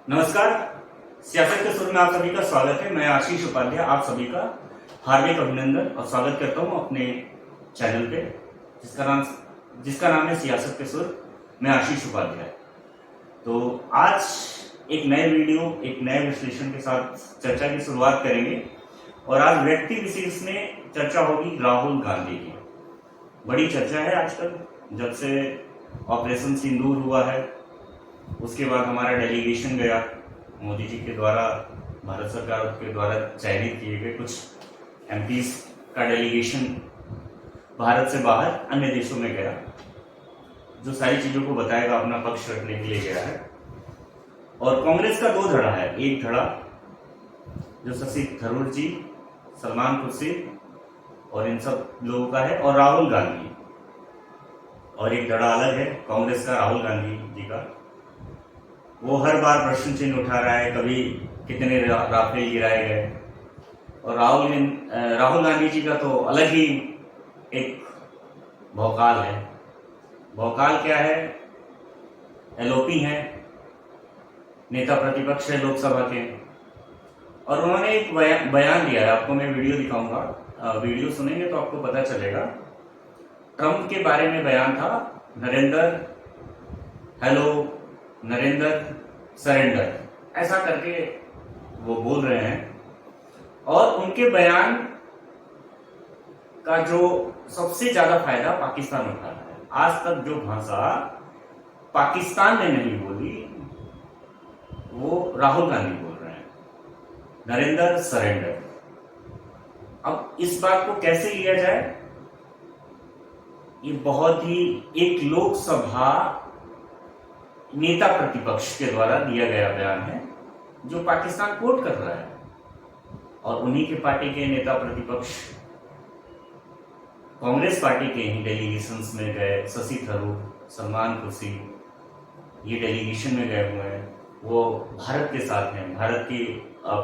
नमस्कार। सियासत के सुर में आप सभी का स्वागत है। मैं आशीष उपाध्याय आप सभी का हार्दिक अभिनंदन और स्वागत करता हूं अपने चैनल पे जिसका नाम है सियासत के सुर। मैं आशीष उपाध्याय। तो आज एक नए वीडियो, एक नए विश्लेषण के साथ चर्चा की शुरुआत करेंगे और आज व्यक्ति विशेष में चर्चा होगी राहुल गांधी की। बड़ी चर्चा है आजकल, जब से ऑपरेशन सिंदूर हुआ है उसके बाद हमारा डेलीगेशन गया मोदी जी के द्वारा, भारत सरकार के द्वारा चयनित किए गए कुछ एमपीज का डेलीगेशन भारत से बाहर अन्य देशों में गया, जो सारी चीजों को बताएगा, अपना पक्ष रखने के लिए गया है। और कांग्रेस का दो धड़ा है, एक धड़ा जो शशि थरूर जी, सलमान खुर्शीद और इन सब लोगों का है, और राहुल गांधी, और एक धड़ा अलग है कांग्रेस का राहुल गांधी जी का। वो हर बार प्रश्न चिन्ह उठा रहा है, कभी कितने राफेल गिराए गए, और राहुल गांधी जी का तो अलग ही एक भौकाल है। भौकाल क्या है? एलओपी है, नेता प्रतिपक्ष है लोकसभा के, और उन्होंने एक बयान दिया है। आपको मैं वीडियो दिखाऊंगा, वीडियो सुनेंगे तो आपको पता चलेगा। ट्रंप के बारे में बयान था, नरेंद्र सरेंडर, ऐसा करके वो बोल रहे हैं। और उनके बयान का जो सबसे ज्यादा फायदा पाकिस्तान उठा रहा है। आज तक जो भाषा पाकिस्तान ने नहीं बोली वो राहुल गांधी बोल रहे हैं, नरेंद्र सरेंडर। अब इस बात को कैसे लिया जाए? ये बहुत ही एक लोकसभा नेता प्रतिपक्ष के द्वारा दिया गया बयान है, जो पाकिस्तान कोट कर रहा है। और उन्हीं के पार्टी के नेता प्रतिपक्ष कांग्रेस पार्टी के ही डेलीगेशंस में गए, शशि थरूर, सलमान खुर्शीद ये डेलीगेशन में गए हुए हैं। वो भारत के साथ हैं, भारत के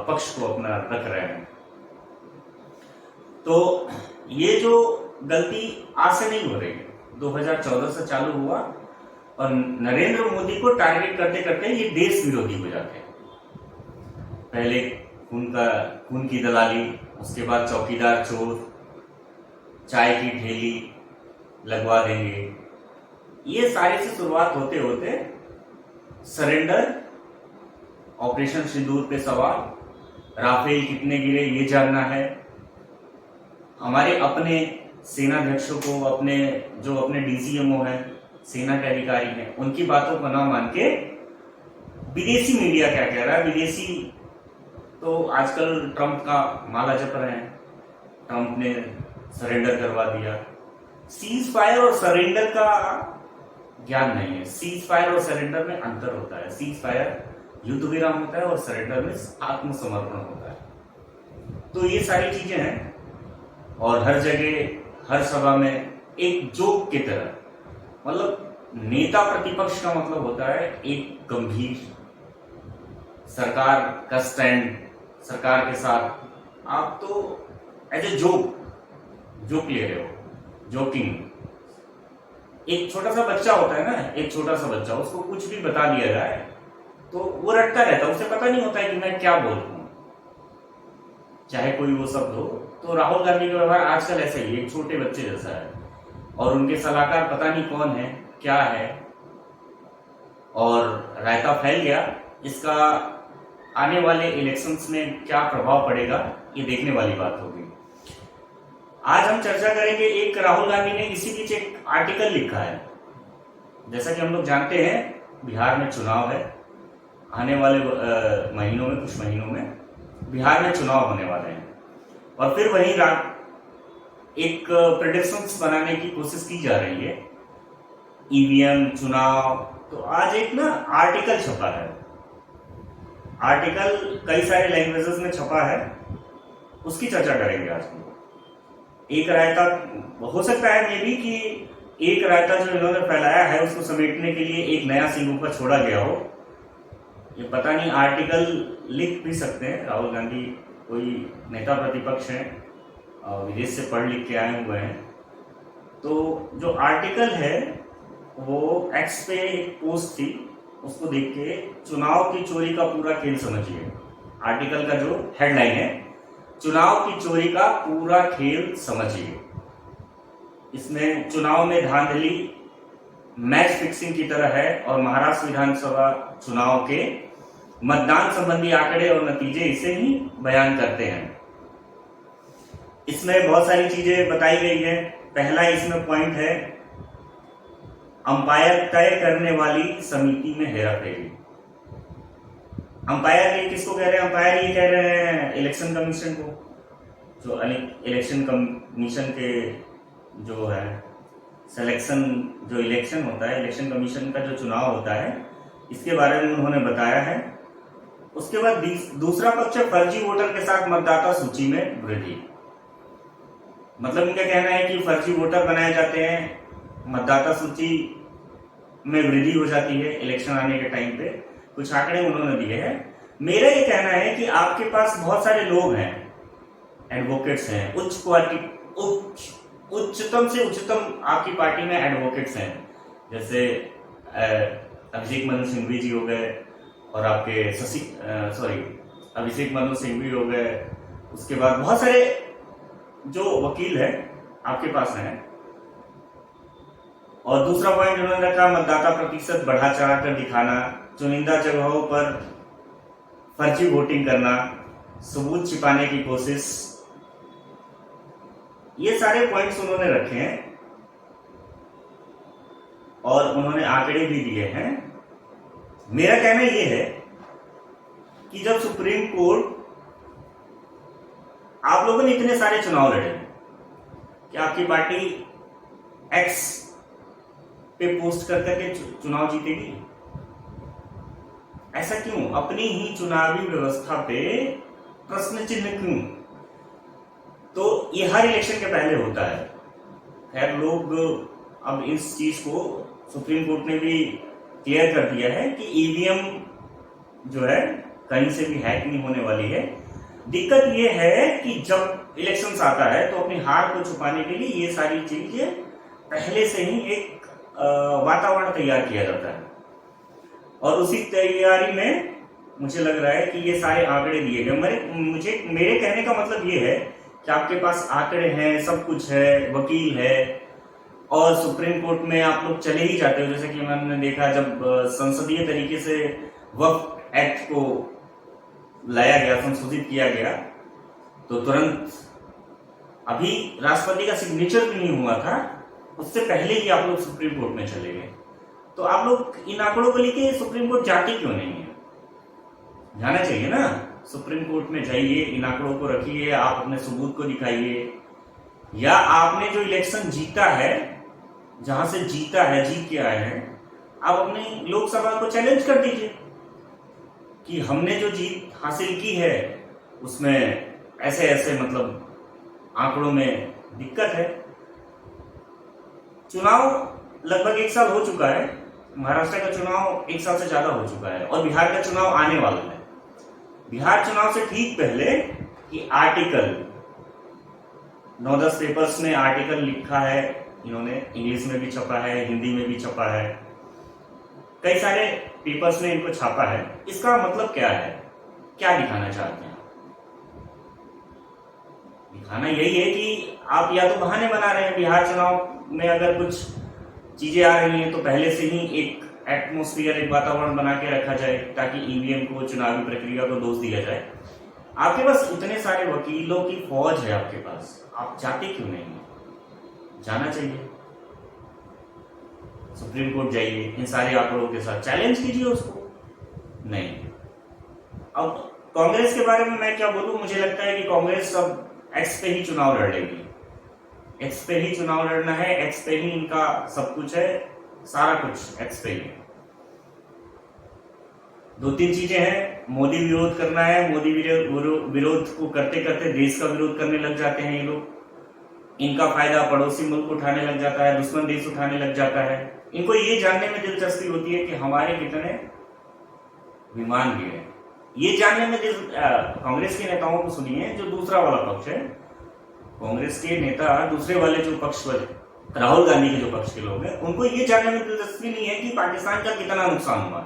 पक्ष को अपना रख रहे हैं। तो ये जो गलती आज से नहीं हो रही है, 2014 से चालू हुआ, और नरेंद्र मोदी को टारगेट करते करते ये देश विरोधी हो जाते हैं। पहले खून की दलाली, उसके बाद चौकीदार चोर, चाय की ठेली लगवा देंगे। ये सारी से शुरुआत होते होते सरेंडर, ऑपरेशन सिंदूर पे सवाल, राफेल कितने गिरे ये जानना है, हमारे अपने सेनाध्यक्षों को, अपने डीसीएमओ हैं, सेना के अधिकारी हैं, उनकी बातों को ना मान के विदेशी मीडिया क्या कह रहा है। विदेशी तो आजकल ट्रंप का माला जप रहे हैं। ट्रंप ने सरेंडर करवा दिया। सीज फायर और सरेंडर का ज्ञान नहीं है। सीज फायर और सरेंडर में अंतर होता है। सीज फायर युद्ध विराम होता है और सरेंडर में आत्मसमर्पण होता है। तो ये सारी चीजें हैं, और हर जगह हर सभा में एक जोक की तरह, मतलब नेता प्रतिपक्ष का मतलब होता है एक गंभीर सरकार का स्टैंड, सरकार के साथ आप तो एज ए जोक ले रहे हो, जोकिंग। एक छोटा सा बच्चा होता है ना, एक छोटा सा बच्चा, उसको कुछ भी बता दिया जाए तो वो रटता रहता है, उसे पता नहीं होता है कि मैं क्या बोल रहा हूं, चाहे कोई वो शब्द हो। तो राहुल गांधी का व्यवहार आजकल ऐसा ही, एक छोटे बच्चे जैसा है, और उनके सलाहकार पता नहीं कौन है, क्या है, और रायता फैल गया। इसका आने वाले इलेक्शंस में क्या प्रभाव पड़ेगा, ये देखने वाली बात होगी। आज हम चर्चा करेंगे, एक राहुल गांधी ने इसी बीच एक आर्टिकल लिखा है। जैसा कि हम लोग जानते हैं, बिहार में चुनाव है, आने वाले महीनों में, कुछ महीनों में बिहार में चुनाव होने वाले हैं, और फिर वही एक प्रेडिक्शंस बनाने की कोशिश की जा रही है, ईवीएम, चुनाव। तो आज एक ना आर्टिकल छपा है, आर्टिकल कई सारे लैंग्वेजेस में छपा है, उसकी चर्चा करेंगे आज हम। एक रायता हो सकता है मे भी कि एक रायता जो इन्होंने फैलाया है उसको समेटने के लिए एक नया सिंह ऊपर छोड़ा गया हो, ये पता नहीं। आर्टिकल लिख भी सकते हैं, राहुल गांधी कोई नेता प्रतिपक्ष हैं, विदेश से पढ़ लिख के आए हुए हैं। तो जो आर्टिकल है वो एक्स पे एक पोस्ट थी, उसको देख के चुनाव की चोरी का पूरा खेल समझिए। आर्टिकल का जो हेडलाइन है, चुनाव की चोरी का पूरा खेल समझिए। इसमें चुनाव में धांधली मैच फिक्सिंग की तरह है और महाराष्ट्र विधानसभा चुनाव के मतदान संबंधी आंकड़े और नतीजे इसे ही बयान करते हैं। इसमें बहुत सारी चीजें बताई गई है। पहला इसमें पॉइंट है, अंपायर तय करने वाली समिति में हेराफेरी। अंपायर ये किसको कह रहे हैं? अंपायर ये कह रहे हैं इलेक्शन कमीशन को। जो इलेक्शन कमीशन के जो है सिलेक्शन, जो इलेक्शन होता है, इलेक्शन कमीशन का जो चुनाव होता है, इसके बारे में उन्होंने बताया है। उसके बाद दूसरा पक्ष है फर्जी वोटर के साथ मतदाता सूची में वृद्धि। मतलब उनका कहना है कि फर्जी वोटर बनाए जाते हैं, मतदाता सूची में वृद्धि हो जाती है इलेक्शन आने के टाइम पे। कुछ आंकड़े उन्होंने दिए हैं। मेरा ये कहना है कि आपके पास बहुत सारे लोग हैं, एडवोकेट्स हैं, उच्चतम से उच्चतम आपकी पार्टी में एडवोकेट्स हैं, जैसे अभिषेक मनु सिंघवी जी हो गए, और आपके अभिषेक मनु सिंघवी हो गए। उसके बाद बहुत सारे जो वकील है आपके पास हैं। और दूसरा पॉइंट उन्होंने रखा, मतदाता प्रतिशत बढ़ा चढ़ा कर दिखाना, चुनिंदा जगहों पर फर्जी वोटिंग करना, सबूत छिपाने की कोशिश। ये सारे पॉइंट्स उन्होंने रखे हैं और उन्होंने आंकड़े भी दिए हैं। मेरा कहना यह है कि जब सुप्रीम कोर्ट, आप लोगों ने इतने सारे चुनाव लड़े कि आपकी पार्टी एक्स पे पोस्ट कर करके चुनाव जीतेगी? ऐसा क्यों? अपनी ही चुनावी व्यवस्था पे प्रश्न चिन्ह क्यों? तो ये हर इलेक्शन के पहले होता है। खैर, लोग अब इस चीज को सुप्रीम कोर्ट ने भी क्लियर कर दिया है कि ईवीएम जो है कहीं से भी हैक नहीं होने वाली है। दिक्कत ये है कि जब इलेक्शंस आता है तो अपनी हार को छुपाने के लिए ये सारी चीजें पहले से ही एक वातावरण तैयार किया जाता है, और उसी तैयारी में मुझे लग रहा है कि ये सारे आंकड़े दिए गए। मेरे कहने का मतलब ये है कि आपके पास आंकड़े हैं, सब कुछ है, वकील है, और सुप्रीम कोर्ट में आप लोग चले ही जाते हो। जैसे कि मैंने देखा, जब संसदीय तरीके से वक्फ एक्ट को लाया गया, संशोधित किया गया, तो तुरंत, अभी राष्ट्रपति का सिग्नेचर भी नहीं हुआ था, उससे पहले ही आप लोग सुप्रीम कोर्ट में चले गए। तो आप लोग इन आंकड़ों को लेके सुप्रीम कोर्ट जाते क्यों नहीं है? जाना चाहिए ना, सुप्रीम कोर्ट में जाइए, इन आंकड़ों को रखिए, आप अपने सबूत को दिखाइए, या आपने जो इलेक्शन जीता है, जहां से जीता है, जीत के आए हैं, आप अपनी लोकसभा को चैलेंज कर दीजिए कि हमने जो जीत हासिल की है उसमें ऐसे ऐसे मतलब आंकड़ों में दिक्कत है। चुनाव लगभग 1 साल हो चुका है, महाराष्ट्र का चुनाव 1 साल से ज्यादा हो चुका है, और बिहार का चुनाव आने वाला है। बिहार चुनाव से ठीक पहले कि आर्टिकल 9-10 पेपर्स में आर्टिकल लिखा है इन्होंने, इंग्लिश में भी छपा है, हिंदी में भी छपा है, कई सारे पेपर्स में इनको छापा है। इसका मतलब क्या है? क्या दिखाना चाहते हैं? दिखाना यही है कि आप या तो बहाने बना रहे हैं, बिहार चुनाव में अगर कुछ चीजें आ रही हैं तो पहले से ही एक एटमॉस्फेयर, एक वातावरण बना के रखा जाए ताकि ईवीएम को, चुनावी प्रक्रिया को दोष दिया जाए। आपके पास इतने सारे वकीलों की फौज है आपके पास, आप जाते क्यों नहीं? जाना चाहिए, सुप्रीम कोर्ट जाइए, इन सारे आंकड़ों के साथ चैलेंज कीजिए उसको। नहीं। अब कांग्रेस के बारे में मैं क्या बोलूं, मुझे लगता है कि कांग्रेस अब एक्स पे ही चुनाव लड़ लेगी। एक्स पे ही चुनाव लड़ना है, एक्स पे ही इनका सब कुछ है, सारा कुछ एक्स पे ही है। 2-3 चीजें हैं, मोदी विरोध करना है, मोदी विरोध को करते करते देश का विरोध करने लग जाते हैं ये लोग। इनका फायदा पड़ोसी मुल्क उठाने लग जाता है, दुश्मन देश उठाने लग जाता है। इनको ये जानने में दिलचस्पी होती है कि हमारे कितने विमान गिरे। ये जानने में कांग्रेस के नेताओं को सुनिए, जो दूसरा वाला पक्ष है, कांग्रेस के नेता दूसरे वाले जो पक्ष वाले, राहुल गांधी के जो पक्ष के लोग हैं, उनको ये जानने में दिलचस्पी नहीं है कि पाकिस्तान का कितना नुकसान हुआ।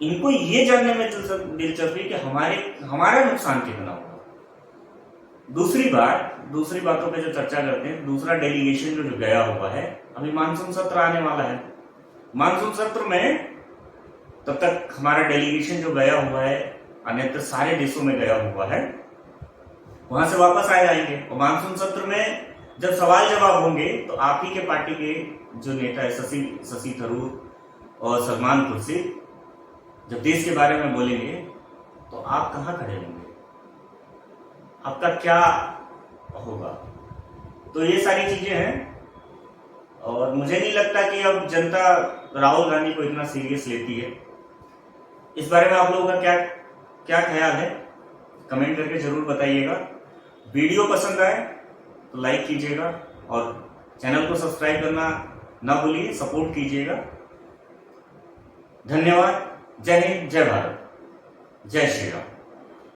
इनको ये जानने में दिलचस्पी कि हमारा नुकसान कितना होगा। दूसरी बातों पे जो चर्चा करते हैं, दूसरा डेलीगेशन जो गया हुआ है, अभी मानसून सत्र आने वाला है। मानसून सत्र में तब तक हमारा डेलीगेशन जो गया हुआ है अन्यत्र सारे देशों में गया हुआ है, वहां से वापस आ जाएंगे। और मानसून सत्र में जब सवाल जवाब होंगे तो आप ही के पार्टी के जो नेता है शशि थरूर और सलमान खुर्शीद जब देश के बारे में बोलेंगे तो आप कहां खड़े होंगे, आपका क्या होगा। तो ये सारी चीजें हैं और मुझे नहीं लगता कि अब जनता राहुल गांधी को इतना सीरियस लेती है। इस बारे में आप लोगों का क्या ख्याल है, कमेंट करके जरूर बताइएगा। वीडियो पसंद आए तो लाइक कीजिएगा और चैनल को सब्सक्राइब करना ना भूलिए, सपोर्ट कीजिएगा। धन्यवाद। जय हिंद, जय भारत, जय श्री राम।